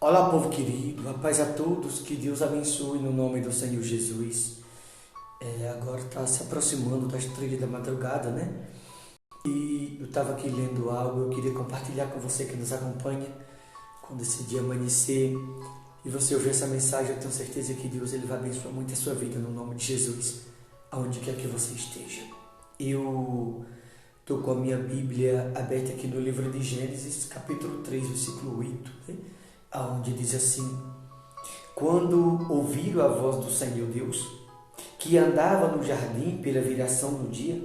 Olá, povo querido, a paz a todos, que Deus abençoe no nome do Senhor Jesus. Agora está se aproximando das 3 da madrugada, né? E eu estava aqui lendo algo, eu queria compartilhar com você que nos acompanha quando esse dia amanhecer e você ouvir essa mensagem. Eu tenho certeza que Deus ele vai abençoar muito a sua vida no nome de Jesus, aonde quer que você esteja. Eu estou com a minha Bíblia aberta aqui no livro de Gênesis, capítulo 3, versículo 8, né? Onde diz assim: quando ouviram a voz do Senhor Deus, que andava no jardim pela viração do dia,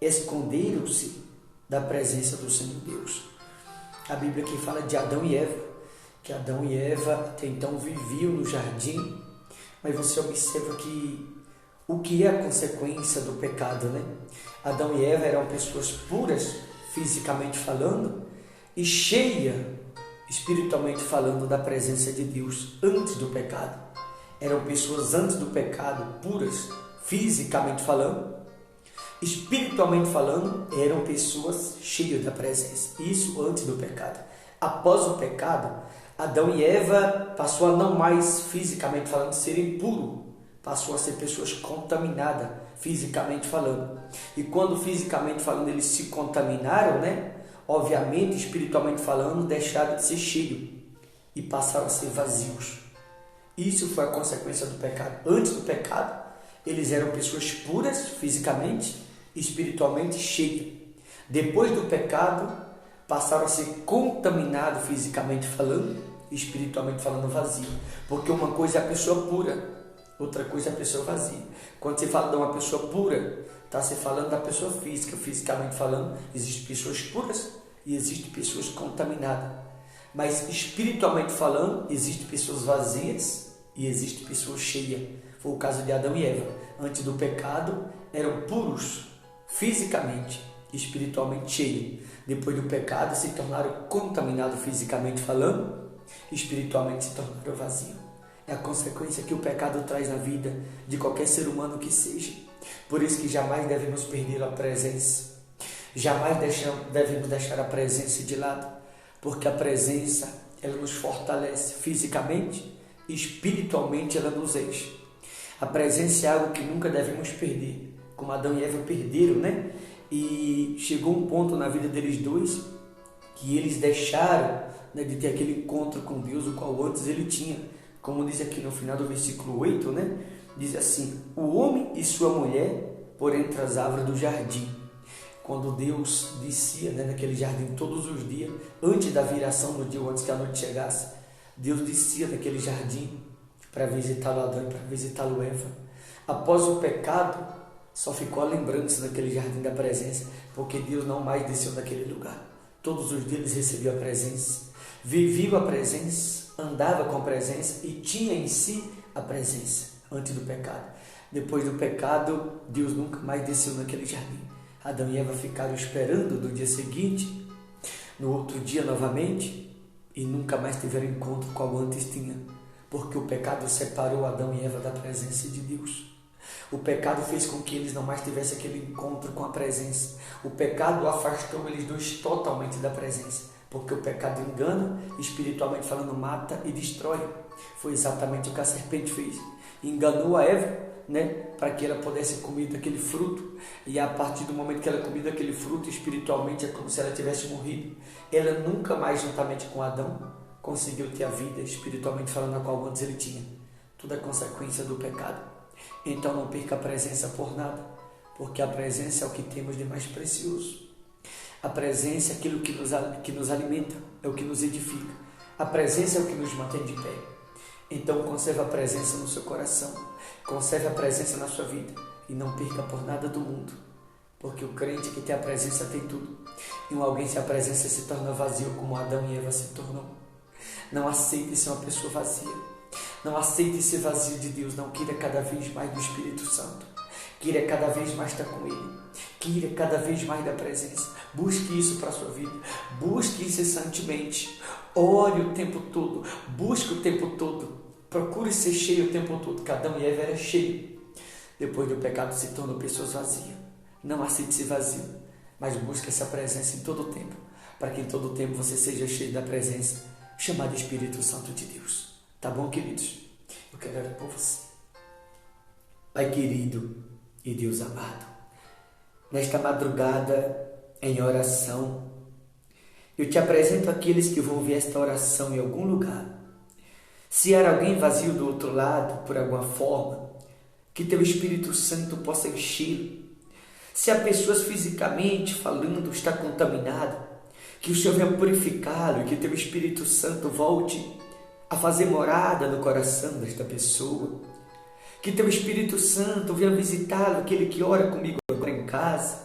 esconderam-se da presença do Senhor Deus. A Bíblia aqui fala de Adão e Eva, que Adão e Eva até então viviam no jardim, mas você observa que o que é a consequência do pecado, né? Adão e Eva eram pessoas puras, fisicamente falando, e cheias espiritualmente falando da presença de Deus antes do pecado. Eram pessoas antes do pecado puras, fisicamente falando, espiritualmente falando, eram pessoas cheias da presença. Isso antes do pecado. Após o pecado, Adão e Eva passou a não mais fisicamente falando serem puros, passou a ser pessoas contaminadas fisicamente falando. E quando fisicamente falando eles se contaminaram, né? Obviamente, espiritualmente falando, deixaram de ser cheios e passaram a ser vazios. Isso foi a consequência do pecado. Antes do pecado, eles eram pessoas puras, fisicamente e espiritualmente cheias. Depois do pecado, passaram a ser contaminados, fisicamente falando e espiritualmente falando, vazio. Porque uma coisa é a pessoa pura, outra coisa é a pessoa vazia. Quando você fala de uma pessoa pura, está se falando da pessoa física. Fisicamente falando, existem pessoas puras e existem pessoas contaminadas. Mas espiritualmente falando, existem pessoas vazias e existem pessoas cheias. Foi o caso de Adão e Eva. Antes do pecado, eram puros fisicamente e espiritualmente cheios. Depois do pecado, se tornaram contaminados fisicamente falando, espiritualmente se tornaram vazios. É a consequência que o pecado traz na vida de qualquer ser humano que seja. Por isso que jamais devemos perder a presença. Jamais devemos deixar a presença de lado. Porque a presença, ela nos fortalece fisicamente e espiritualmente ela nos enche. A presença é algo que nunca devemos perder. Como Adão e Eva perderam, né? E chegou um ponto na vida deles dois que eles deixaram, né, de ter aquele encontro com Deus, o qual antes ele tinha. Como diz aqui no final do versículo 8, né? Diz assim: o homem e sua mulher por entre as árvores do jardim. Quando Deus descia, né, naquele jardim todos os dias, antes da viração do dia, antes que a noite chegasse, Deus descia naquele jardim para visitar o Adão e para visitar o Eva. Após o pecado, só ficou a lembrança daquele jardim da presença, porque Deus não mais desceu naquele lugar. Todos os dias eles recebiam a presença, viviam a presença, andava com a presença e tinha em si a presença antes do pecado. Depois do pecado, Deus nunca mais desceu naquele jardim. Adão e Eva ficaram esperando do dia seguinte, no outro dia novamente, e nunca mais tiveram encontro com o antes tinha, porque o pecado separou Adão e Eva da presença de Deus. O pecado fez com que eles não mais tivessem aquele encontro com a presença. O pecado afastou eles dois totalmente da presença. Porque o pecado engana, espiritualmente falando, mata e destrói. Foi exatamente o que a serpente fez. Enganou a Eva, né, para que ela pudesse comer daquele fruto. E a partir do momento que ela comeu daquele fruto, espiritualmente é como se ela tivesse morrido. Ela nunca mais, juntamente com Adão, conseguiu ter a vida, espiritualmente falando, a qual antes ele tinha. Tudo é consequência do pecado. Então não perca a presença por nada, porque a presença é o que temos de mais precioso. A presença é aquilo que nos alimenta, é o que nos edifica. A presença é o que nos mantém de pé. Então conserve a presença no seu coração, conserve a presença na sua vida e não perca por nada do mundo. Porque o crente que tem a presença tem tudo. E alguém sem a presença se torna vazio, como Adão e Eva se tornou. Não aceite ser uma pessoa vazia. Não aceite ser vazio de Deus. Não queira cada vez mais do Espírito Santo. Queira cada vez mais estar com Ele. Queira cada vez mais da presença. Busque isso para a sua vida. Busque incessantemente. Ore o tempo todo. Busque o tempo todo. Procure ser cheio o tempo todo. Que Adão e Eva eram cheios. Depois do pecado se tornam pessoas vazias. Não aceite ser vazio. Mas busque essa presença em todo o tempo. Para que em todo o tempo você seja cheio da presença. o chamado Espírito Santo de Deus. Tá bom, queridos? Eu quero orar por você. Pai querido e Deus amado, nesta madrugada, em oração, eu te apresento aqueles que vão ouvir esta oração em algum lugar. Se há alguém vazio do outro lado, por alguma forma, que teu Espírito Santo possa encher. Se há pessoas fisicamente falando, está contaminado, que o Senhor venha purificá-lo e que teu Espírito Santo volte a fazer morada no coração desta pessoa. Que teu Espírito Santo venha visitá-lo, aquele que ora comigo agora em casa,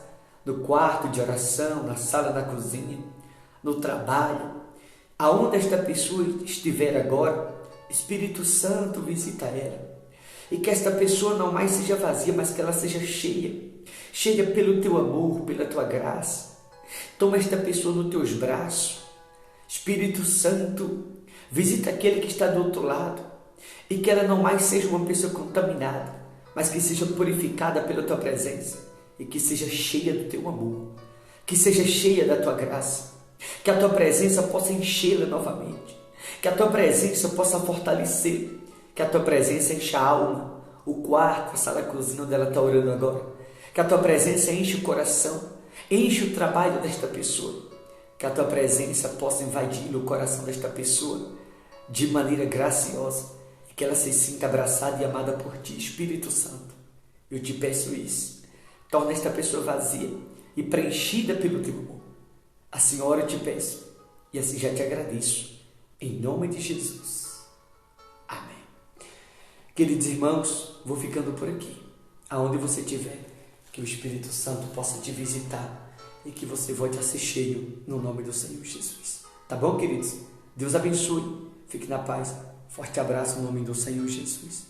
no quarto de oração, na sala, na cozinha, no trabalho, aonde esta pessoa estiver agora. Espírito Santo, visita ela. E que esta pessoa não mais seja vazia, mas que ela seja cheia. Cheia pelo teu amor, pela tua graça. Toma esta pessoa nos teus braços. Espírito Santo, visita aquele que está do outro lado. E que ela não mais seja uma pessoa contaminada, mas que seja purificada pela tua presença. E que seja cheia do teu amor. Que seja cheia da tua graça. Que a tua presença possa enchê-la novamente. Que a tua presença possa fortalecer. Que a tua presença encha a alma, o quarto, a sala, a cozinha onde ela está orando agora. Que a tua presença enche o coração, enche o trabalho desta pessoa. Que a tua presença possa invadir o coração desta pessoa de maneira graciosa. E que ela se sinta abraçada e amada por ti, Espírito Santo. Eu te peço isso. Torna esta pessoa vazia e preenchida pelo teu amor. Assim ora eu te peço e assim já te agradeço. Em nome de Jesus. Amém. Queridos irmãos, vou ficando por aqui. Aonde você estiver, que o Espírito Santo possa te visitar e que você volte a ser cheio no nome do Senhor Jesus. Tá bom, queridos? Deus abençoe. Fique na paz. Forte abraço no nome do Senhor Jesus.